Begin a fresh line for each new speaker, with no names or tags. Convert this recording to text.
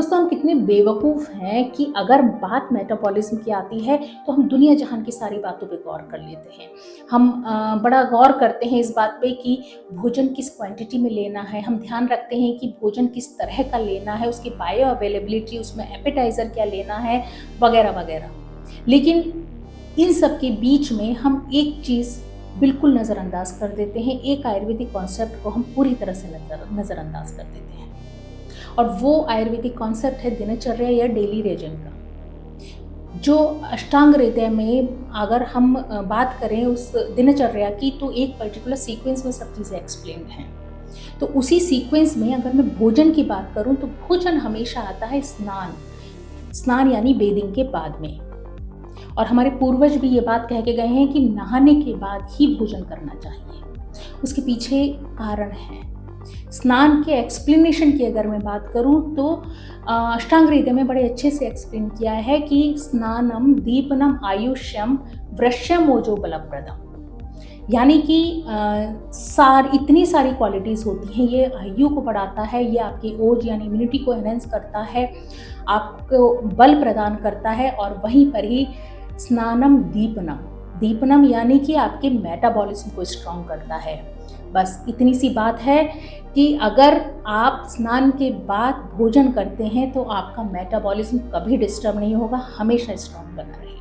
दोस्तों, हम कितने बेवकूफ़ हैं कि अगर बात मेटाबॉलिज्म की आती है तो हम दुनिया जहान की सारी बातों पे गौर कर लेते हैं। हम बड़ा गौर करते हैं इस बात पे कि भोजन किस क्वांटिटी में लेना है। हम ध्यान रखते हैं कि भोजन किस तरह का लेना है, उसकी बायो अवेलेबिलिटी, उसमें एपेटाइज़र क्या लेना है, वगैरह वगैरह। लेकिन इन सब के बीच में हम एक चीज़ बिल्कुल नज़रअंदाज कर देते हैं। एक आयुर्वेदिक कॉन्सेप्ट को हम पूरी तरह से नज़रअंदाज कर देते हैं, और वो आयुर्वेदिक कॉन्सेप्ट है दिनचर्या या डेली रेजिम का। जो अष्टांग हृदय में अगर हम बात करें उस दिनचर्या की, तो एक पर्टिकुलर सीक्वेंस में सब चीज़ें एक्सप्लेन्ड हैं। तो उसी सीक्वेंस में अगर मैं भोजन की बात करूं तो भोजन हमेशा आता है स्नान यानी बेदिंग के बाद में। और हमारे पूर्वज भी ये बात कह के गए हैं कि नहाने के बाद ही भोजन करना चाहिए। उसके पीछे कारण है। स्नान के एक्सप्लेनेशन की अगर मैं बात करूं तो अष्टांग हृदय में बड़े अच्छे से एक्सप्लेन किया है कि स्नानम दीपनम आयुष्यम वृश्यम ओजो बलप्रदम। यानी कि इतनी सारी क्वालिटीज़ होती हैं। ये आयु को बढ़ाता है, ये आपकी ओज यानी इम्यूनिटी को एनहेंस करता है, आपको बल प्रदान करता है। और वहीं पर ही स्नानम दीपनम यानी कि आपके मेटाबॉलिज्म को स्ट्रॉन्ग करता है। बस इतनी सी बात है कि अगर आप स्नान के बाद भोजन करते हैं तो आपका मेटाबॉलिज्म कभी डिस्टर्ब नहीं होगा, हमेशा स्ट्रॉन्ग बना रहेगा।